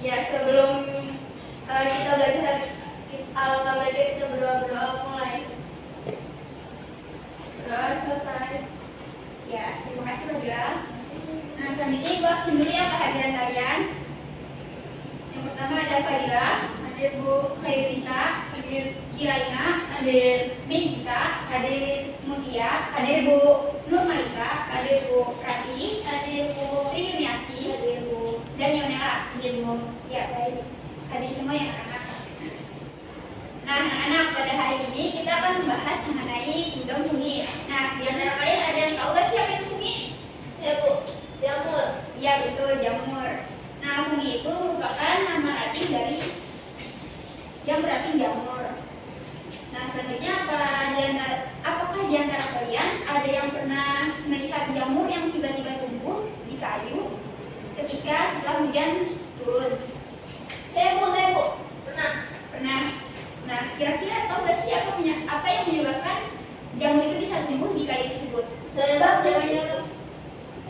Ya, sebelum kita belajar alhamdulillah belajar, kita berdoa mulai. Berdoa selesai. Ya, terima kasih Fadila. Nah, selanjutnya Ibu absen dulu ya kehadiran kalian. Yang pertama ada Fadila, ada Ibu Khairisa, ada Kiraina, ada Megita, ada Mutia, ada Ibu Nur Malika, ada Ibu Rati, ada Ibu Riyuniasi, ada Ibu dan Yonela. Ada Ibu. Ya, baik. Hadir semua yang anak-anak. Nah, anak-anak, pada hari ini kita akan membahas mengenai kingdom fungi. Nah, di antara kalian ada yang tahu gak sih apa itu fungi? Ya Bu, jamur. Iya betul, jamur. Nah, fungi itu merupakan nama latin dari yang berarti jamur. Nah, selanjutnya apakah di antara kalian ada yang pernah melihat jamur yang tiba-tiba tumbuh di kayu ketika setelah hujan turun? Saya Bu, Pernah. Nah, kira-kira tahu gak sih apa yang menyebabkan jamur itu bisa tumbuh di kayu tersebut? Sebab jamurnya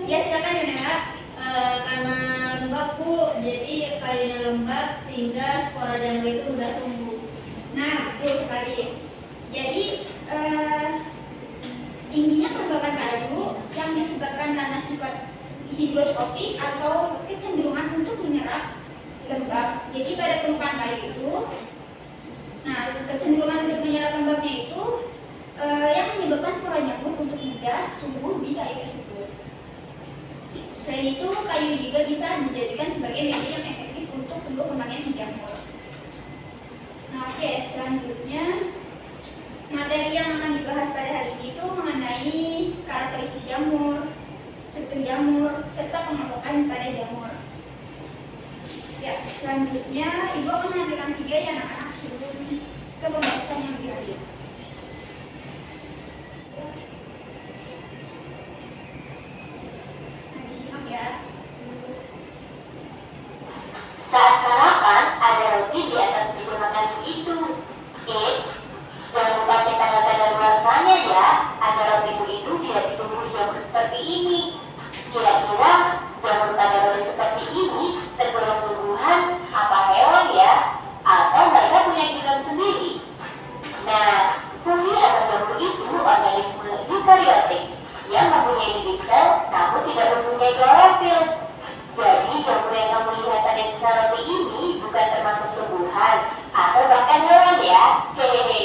Ya, silakan Yonela. karena lembab Bu, jadi kayunya lembab sehingga spora jamur itu mudah tumbuh. Nah, betul sekali. Jadi, tingginya kelembapan kayu yang disebabkan karena sifat higroskopik atau kecenderungan untuk menyerap lembab. Jadi pada permukaan kayu itu, nah kecenderungan untuk menyerap lembabnya itu yang menyebabkan spora jamur untuk mudah tumbuh di kayu tersebut. Selain itu, kayu juga bisa dijadikan sebagai media yang efektif untuk tumbuh kembangnya si jamur. Nah, oke, selanjutnya materi yang akan dibahas pada hari ini itu mengenai karakteristik jamur, struktur jamur, serta pengelompokan pada jamur. Ya, selanjutnya Ibu akan menampilkan video ya anak-anak sebelum ke pembahasan yang lebih lanjut. Nah, disimak ya. Saat sarapan, ada roti di atas meja makan itu. Eits, jangan lupa cek tanda-tanda luarsanya ya, agar roti itu tidak ditumbuhi jamur seperti ini. Kira-kira jamur pada roti seperti ini tergolong tumbuhan apa hewan ya? Atau mereka punya kingdom sendiri? Nah, fungi atau jamur itu organisme eukariotik yang mempunyai bibit sel namun tidak mempunyai klorofil. Jadi jamur yang kamu lihat pada sisa roti ini bukan termasuk tumbuhan atau bahkan hewan ya. Hehehe.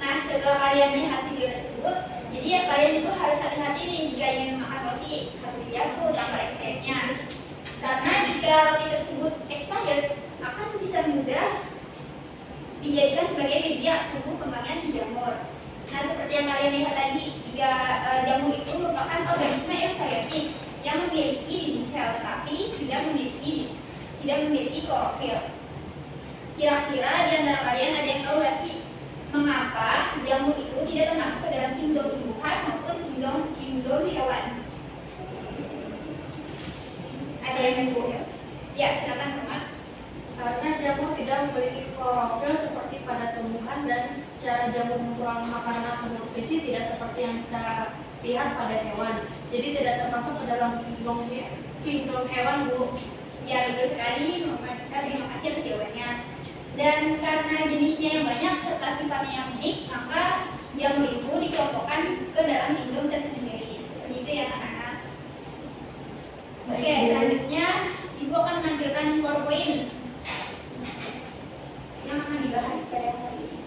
Nah, setelah kalian lihat video tersebut, jadi ya kalian itu harus hati-hati nih jika ingin makan roti, harus dijaga tanggal expirednya. Karena jika roti tersebut expired, akan bisa mudah dijadikan sebagai media tumbuh kembangnya si jamur. Nah, seperti yang kalian lihat tadi, jika jamur itu merupakan organisme eukariotik yang memiliki dinding sel, tapi tidak memiliki klorofil. Kira-kira di antara kalian ada yang tahu gak sih mengapa jamur itu tidak termasuk ke dalam kingdom tumbuhan maupun kingdom hewan? Ada yang tahu? Ya, silakan Rahmat. Karena jamur tidak memiliki klorofil seperti pada tumbuhan dan cara jamur memperoleh makanan atau nutrisi tidak seperti yang kita lihat pada hewan. Jadi tidak termasuk ke dalam kingdom hewan Bu. Ya, betul sekali. Terima kasih atas jawabannya. Dan karena jenisnya yang banyak serta sifatnya yang unik, maka jamur itu dikelompokkan ke dalam kingdom tersendiri. Seperti itu ya anak-anak. Oke, selanjutnya Ibu akan menampilkan PowerPoint yang akan dibahas pada hari ini.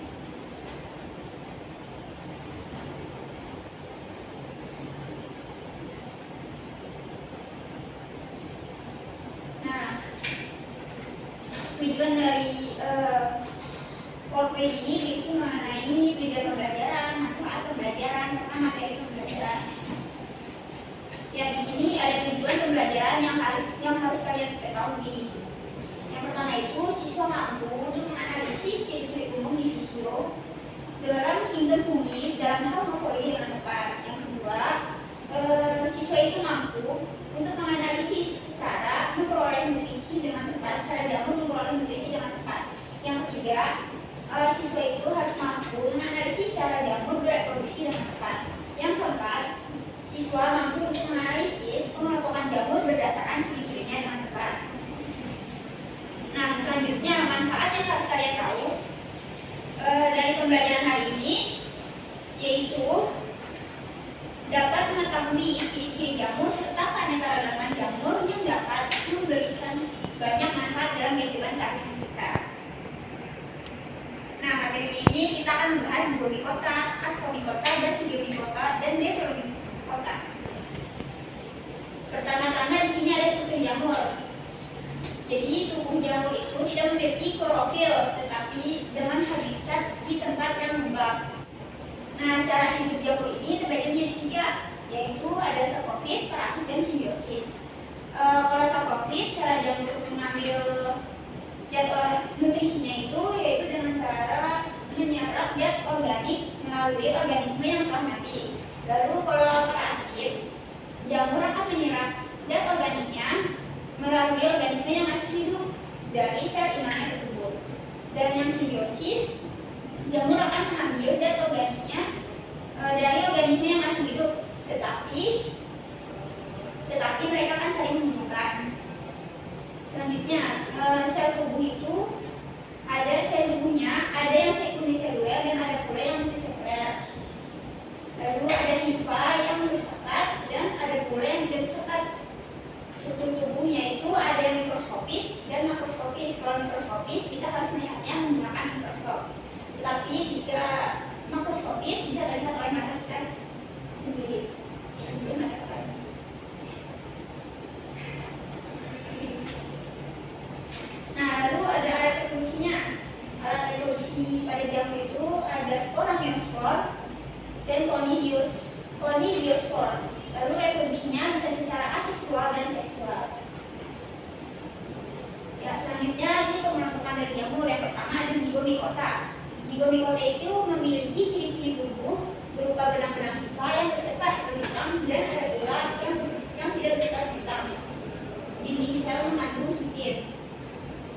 Nah, tujuan dari PowerPoint ini berisi mengenai tujuan pembelajaran, manfaat pembelajaran, serta materi pembelajaran. Ya, di sini ada tujuan pembelajaran yang harus kalian ketahui. Yang pertama itu, siswa mampu untuk menganalisis ciri-ciri umum di visio dalam kingdom fungi dalam hal morfologi dengan tepat. Yang kedua, siswa itu mampu untuk menganalisis cara memperoleh nutrisi dengan tepat, cara jamur memperoleh nutrisi dengan tepat. Yang ketiga, siswa itu harus mampu menganalisis cara jamur bereproduksi dengan tepat. Yang keempat, siswa mampu untuk menganalisis pengelompokan jamur berdasarkan ciri-cirinya dengan tepat. mengetahui ciri-ciri jamur serta keanekaragaman jamur yang dapat memberikan banyak manfaat dalam kehidupan sehari-hari kita. Nah, materi ini kita akan membahas Zygomicota, Ascomycota, Basidiomycota, dan Deuteromycota. Pertama-tama di sini ada struktur jamur. Jadi tubuh jamur itu tidak memiliki klorofil, tetapi dengan habitat di tempat yang lembab. Nah, cara hidup jamur ini terbagi menjadi 3, yaitu ada saprofit, parasit, dan simbiosis. Kalau saprofit, cara jamur mengambil zat nutrisinya itu yaitu dengan cara menyerap zat organik melalui organisme yang telah mati. Lalu kalau parasit, jamur akan menyerap zat organiknya melalui organisme yang masih hidup dari sel inangnya tersebut. Dan yang simbiosis, jamur akan mengambil zat organiknya dari organisme yang masih hidup, tetapi mereka akan saling menguntungkan. Selanjutnya, sel tubuh itu ada sel tubuhnya, ada yang uniseluler dan ada pula yang multiseluler. Lalu ada hifa yang bersekat dan ada pula yang tidak bersekat. Struktur tubuhnya itu ada yang mikroskopis dan makroskopis. Kalau mikroskopis kita harus melihatnya menggunakan mikroskop. Tetapi jika makroskopis bisa terlihat oleh mata kita sendiri. Nah, lalu ada alat reproduksinya. Alat reproduksi pada jamur itu ada sporangiosfor dan conidiospor. Lalu reproduksinya bisa secara aseksual dan seksual. Ya, selanjutnya ini pengelompokan dari jamur. Yang pertama ada Zygomicota. Zygomicota itu memiliki ciri-ciri tubuh berupa benang-benang hifa yang bersekat berhitam dan ada pula yang tidak bersekat hitam. Dinding sel mengandung kitin.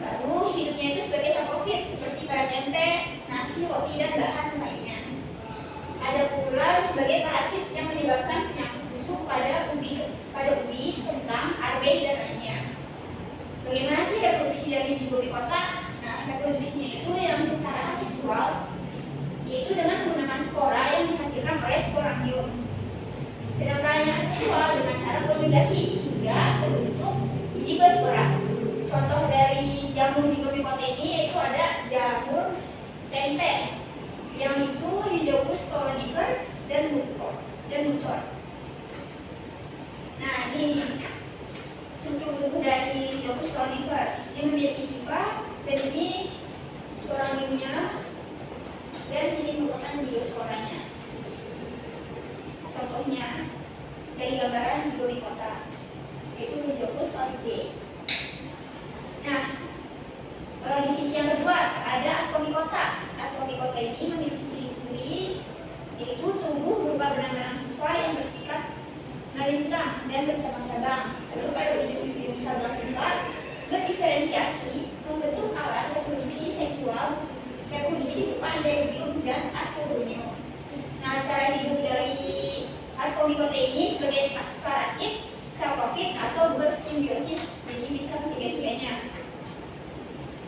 Lalu hidupnya itu sebagai saprofit seperti pada tempe, nasi, roti, dan bahan lainnya. Ada pula sebagai parasit yang menyebabkan penyakit busuk pada ubi, kentang, arbe, dan lainnya. Bagaimana sih reproduksi dari Zygomicota? Nah, reproduksinya itu yang secara aseksual, yaitu dengan menggunakan spora yang dihasilkan oleh sporangium. Sedangkan yang aseksual dengan cara konjugasi hingga terbentuk zigospora. Contoh dari jamur Zygomicota ini yaitu ada jamur tempe, yang itu Rhizopus stolonifer dan bucor. Nah, ini struktur tubuh dari Rhizopus stolonifer. Dia memiliki hifa dan ini sporangiumnya dan ini merupakan zigosporanya. Contohnya dari gambaran Zygomicota yaitu Rhizopus stolonifer. Nah, divisi yang kedua ada Ascomycota. Ascomycota ini memiliki ciri-ciri yaitu tubuh berupa benang-benang hifa yang bersikat melintang dan bercabang-cabang. Lalu pada ujung-ujung cabang hifa berdiferensiasi membentuk alat reproduksi seksual, reproduksi Spanderdium dan Ascodonium. Nah, cara hidup dari Ascomycota ini sebagai parasit, saprofit atau bersimbiosis, jadi bisa ketiga-tiganya.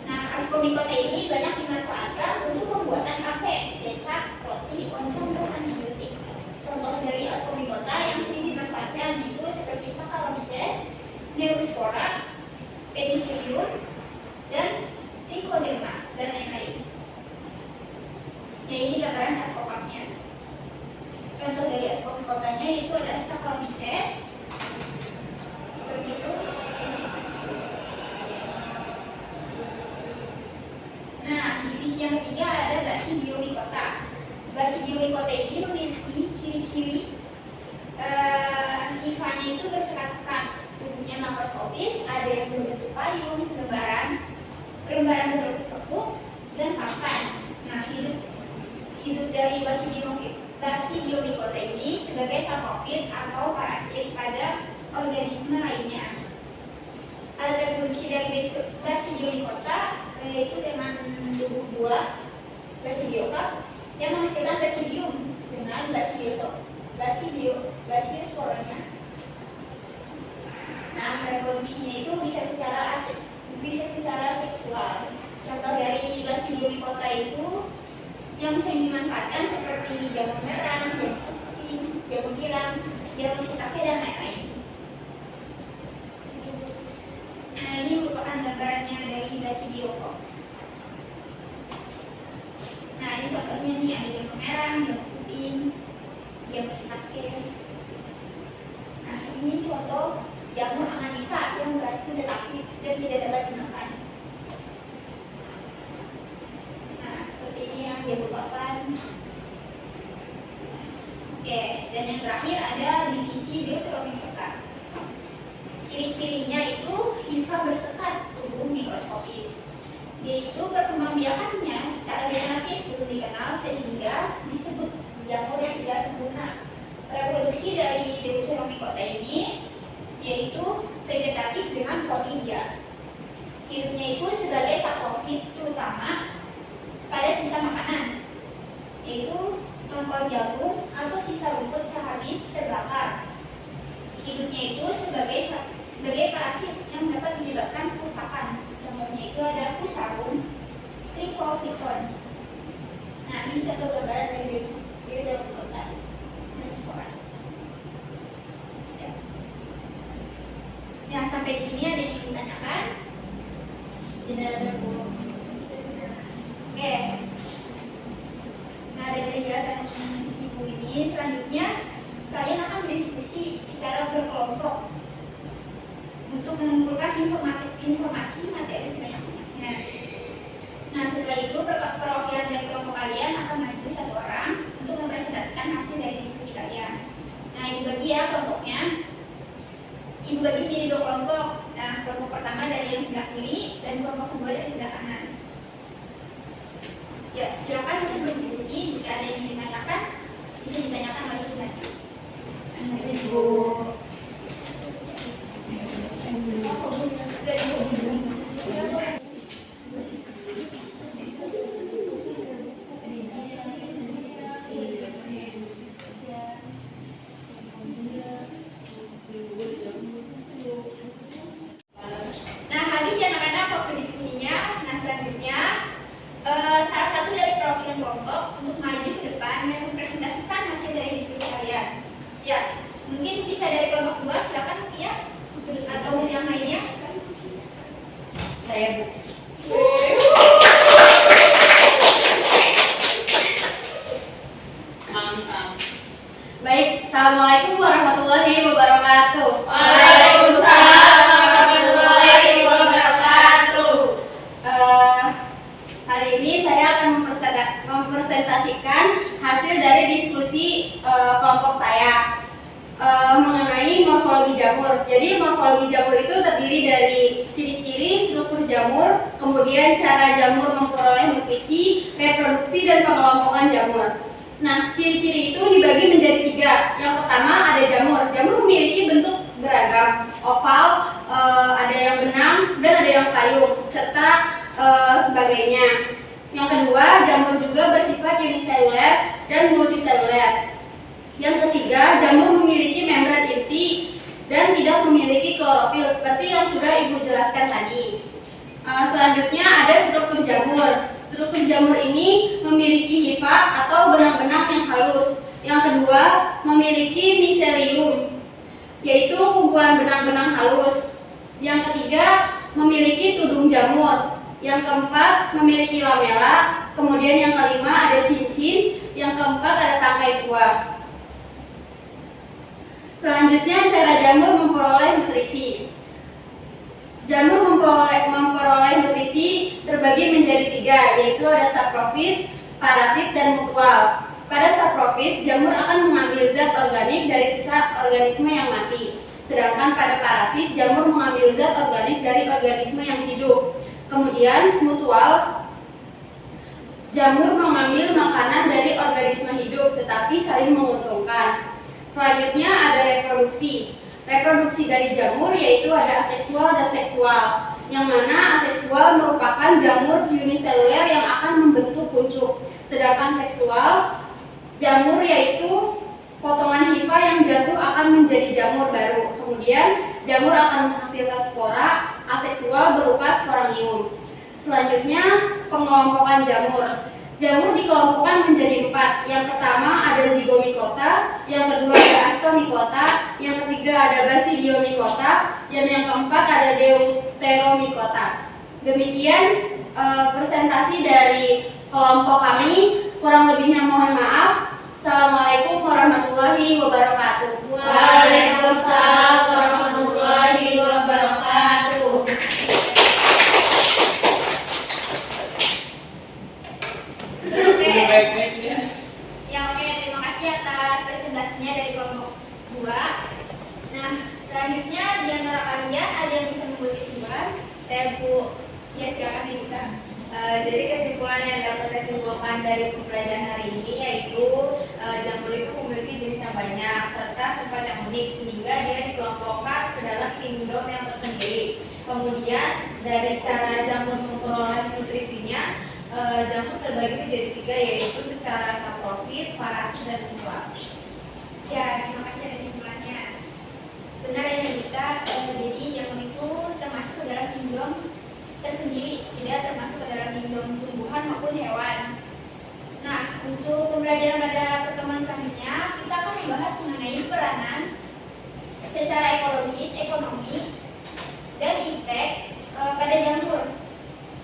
Nah, Ascomycota ini banyak dimanfaatkan untuk pembuatan tape, kecap, roti, oncom, dan antibiotik. Contoh dari Ascomycota yang sering dimanfaatkan itu seperti Saccharomyces, Neospora, Penicillium, dan Trichoderma, dan lain-lain. Ya, ini gambaran Ascomycotanya. Contoh dari Ascomycotanya itu ada Saccharomyces, seperti itu. Nah, divisi yang ketiga ada Basidiomycota. Basidiomycota ini memiliki ciri-ciri hifanya itu bersekat-sekat, tubuhnya makroskopis, ada yang berbentuk payung, lembaran berbentuk tepung, dan papan. Nah, hidup dari Basidiomycota ini sebagai saprofit atau parasit pada organisme lainnya. Alat reproduksi dari Basidiomycota yaitu dengan tubuh buah Basidioclub yang menghasilkan basidium dengan basidiosporanya. Nah, reproduksinya itu bisa secara seksual. Contoh dari Basidiomycota itu yang sering dimanfaatkan seperti jamur merah, jamur tiram, jamur shiitake, dan lain-lain. Nah, ini merupakan gambarannya dari basidioko. Nah, ini contohnya nih, ada jamur merah, jamur putih, jamur shiitake. Nah, ini contoh jamur amanita yang beracun tetapi dan tidak dapat dimakan. Nah, seperti ini yang jamur papan. Oke, dan yang terakhir ada divisi Deuteromycota. Ciri-cirinya itu hifa bersekat tubuh mikroskopis, yaitu perkembangbiakannya secara generatif belum dikenal sehingga disebut jamur yang tidak sempurna. Reproduksi dari Deuteromycota ini yaitu vegetatif dengan proteidia. Hidupnya itu sebagai saprofit terutama pada sisa makanan, yaitu tongkol jagung atau sisa rumput sehabis terbakar. Hidupnya itu sebagai parasit yang dapat menyebabkan kerusakan. Contohnya itu ada Fusarium, Trichophyton. Nah, ini contoh gambaran dari Deuteromycota. Yang sampai di sini ada yang ditanyakan? Tidak ada, Bu. Oke. Nah, dari penjelasan Ibu ini, selanjutnya kalian akan berdiskusi secara berkelompok untuk mengumpulkan informasi materi sebanyak-banyaknya. Nah, setelah itu perwakilan dari kelompok kalian akan maju satu orang untuk mempresentasikan hasil dari diskusi kalian. Nah, ini bagi ya kelompoknya. Ibu bagi menjadi dua kelompok. Nah, kelompok pertama dari yang sebelah kiri dan kelompok kedua dari sebelah kanan. Ya, silakan untuk berdiskusi. Jika ada yang ditanyakan, bisa ditanyakan oleh kita. Ibu. Nah, habis ya anak-anak waktu diskusinya. Nah, selanjutnya salah satu dari perwakilan kelompok untuk maju ke depan dan mempresentasikan hasil dari diskusi kalian. Ya, mungkin bisa dari kelompok 2, silakan ya, atau yang lainnya. Saya, Bu. Baik, Assalamualaikum warahmatullahi wabarakatuh. Waalaikumsalam warahmatullahi wabarakatuh. Hari ini saya akan mempresentasikan hasil dari diskusi kelompok saya mengenai morfologi jamur. Jadi morfologi jamur itu terdiri dari ciri-ciri struktur jamur, kemudian cara jamur memperoleh nutrisi, reproduksi, dan pengelompokan jamur. Nah, ciri-ciri itu dibagi menjadi 3. Yang pertama ada jamur. Jamur memiliki bentuk beragam, oval, ada yang benang, dan ada yang payung, serta sebagainya. Yang kedua, jamur juga bersifat uniseluler dan multiseluler. Yang ketiga, jamur memiliki membran inti dan tidak memiliki klorofil seperti yang sudah Ibu jelaskan tadi. Selanjutnya ada struktur jamur. Struktur jamur ini memiliki hifa atau benang-benang yang halus. Yang kedua, memiliki miselium, yaitu kumpulan benang-benang halus. Yang ketiga, memiliki tudung jamur. Yang keempat, memiliki lamela. Kemudian yang kelima ada cincin. Yang keempat ada tangkai buah. Selanjutnya cara jamur memperoleh nutrisi. Jamur memperoleh nutrisi terbagi menjadi 3, yaitu ada saprofit, parasit, dan mutual. Pada saprofit, jamur akan mengambil zat organik dari sisa organisme yang mati. Sedangkan pada parasit, jamur mengambil zat organik dari organisme yang hidup. Kemudian mutual, jamur mengambil makanan dari organisme hidup tetapi saling menguntungkan. Selanjutnya ada reproduksi. Reproduksi dari jamur yaitu ada aseksual dan seksual, yang mana aseksual merupakan jamur uniseluler yang akan membentuk kuncup, sedangkan seksual jamur yaitu potongan hifa yang jatuh akan menjadi jamur baru. Kemudian jamur akan menghasilkan spora, aseksual berupa sporangium. Selanjutnya pengelompokan jamur. Jamur dikelompokkan menjadi 4. Yang pertama ada Zygomicota, yang kedua ada Ascomycota, yang ketiga ada Basidiomycota, dan yang keempat ada Deuteromycota. Demikian presentasi dari kelompok kami. Kurang lebihnya mohon maaf. Assalamualaikum warahmatullahi wabarakatuh. Waalaikumsalam warahmatullahi wabarakatuh. Oke, terima kasih atas presentasinya dari kelompok 2. Nah, selanjutnya di antara kalian ada yang bisa membuat kesimpulan? Saya Bu. Ya, silakan Yudika. Jadi kesimpulan yang dapat saya simpulkan dari pembelajaran hari ini yaitu jamur itu memiliki jenis yang banyak serta sifat yang unik sehingga dia dikelompokkan ke dalam kingdom yang tersendiri. Kemudian dari cara jamur memperoleh nutrisinya, jamur terbagi menjadi 3 yaitu secara saprofit, parasit, dan mutlak. Ya, terima kasih atas kesimpulannya. Benar ya Yudika, jadi jamur itu termasuk ke dalam kingdom tersendiri, tidak termasuk ke dalam kingdom tumbuhan maupun hewan. Nah, untuk pembelajaran pada pertemuan selanjutnya, kita akan membahas mengenai peranan secara ekologis, ekonomi, dan impact pada jamur.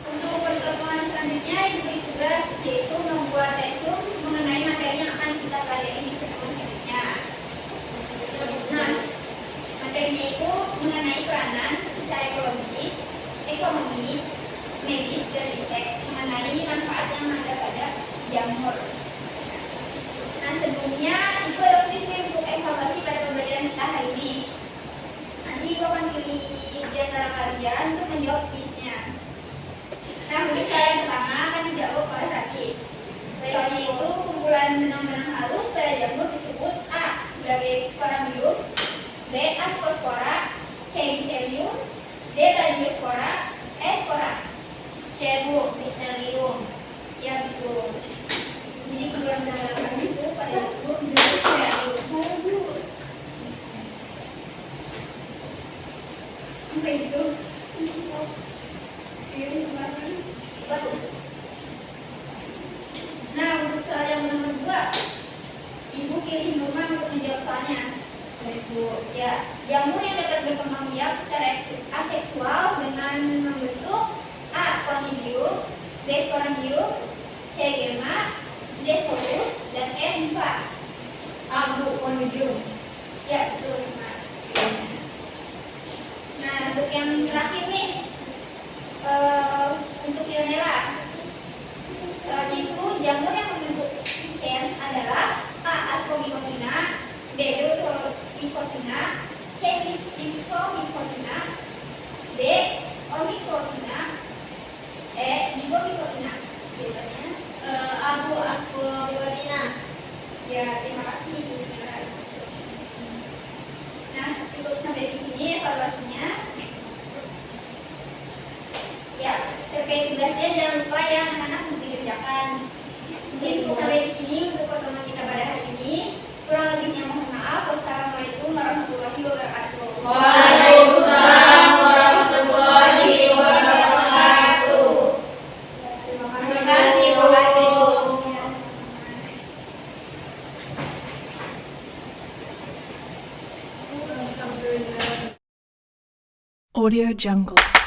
Untuk pertemuan selanjutnya, diberi tugas yaitu membuat resume mengenai materi yang akan kita pelajari di pertemuan selanjutnya. Nah, materinya itu mengenai peranan secara ekologis, ekonomi, medis, dan impact mengenai manfaat yang ada pada jamur. Nah, sebelumnya itu ada kuis untuk evaluasi pada pembelajaran kita hari ini. Nanti Ibu akan pilih di antara kalian untuk menjawab kuisnya. Nah, untuk soal yang pertama akan dijawab oleh Radit. Soalnya itu kumpulan benang-benang halus pada jamur disebut A sebagai Sporamium, B Ascospora, C Mycelium, D Radiospora, E Spora. C Bu, Mycelium. Ya betul. Jadi kumpulan benang-benang halus itu pada jamur disebut Mycelium. Apa itu? Nah, untuk soal yang nomor 2, Ibu pilih Nurma untuk menjawab soalnya. Ibu, ya, jamur yang dapat berkembang biak secara aseksual dengan membentuk A. Conidium, B. Sporangium, C. Gemma, D. Solus, dan E. Nympha. A. Bu, Conidium. Ya, betul, Nurma. Nah, untuk yang terakhir nih, untuk Lionella, soalnya itu jamur yang membentuk ken adalah A. Ascomycotina, B. Deuteromycotina, C. Myxomycotina, D. Omycotina, E. Zygomycotina. Jawabannya A. Bu, Ascomycotina. Ya, terima kasih. Nah, cukup sampai di sini evaluasinya. Ya, terkait tugasnya jangan lupa ya anak-anak untuk dikerjakan. Mungkin cukup sampai di sini untuk pertemuan kita pada hari ini. Kurang lebihnya mohon maaf. Wassalamualaikum warahmatullahi wabarakatuh. Waalaikumsalam warahmatullahi wabarakatuh. Terima Terima kasih, Bu. Audio Jungle.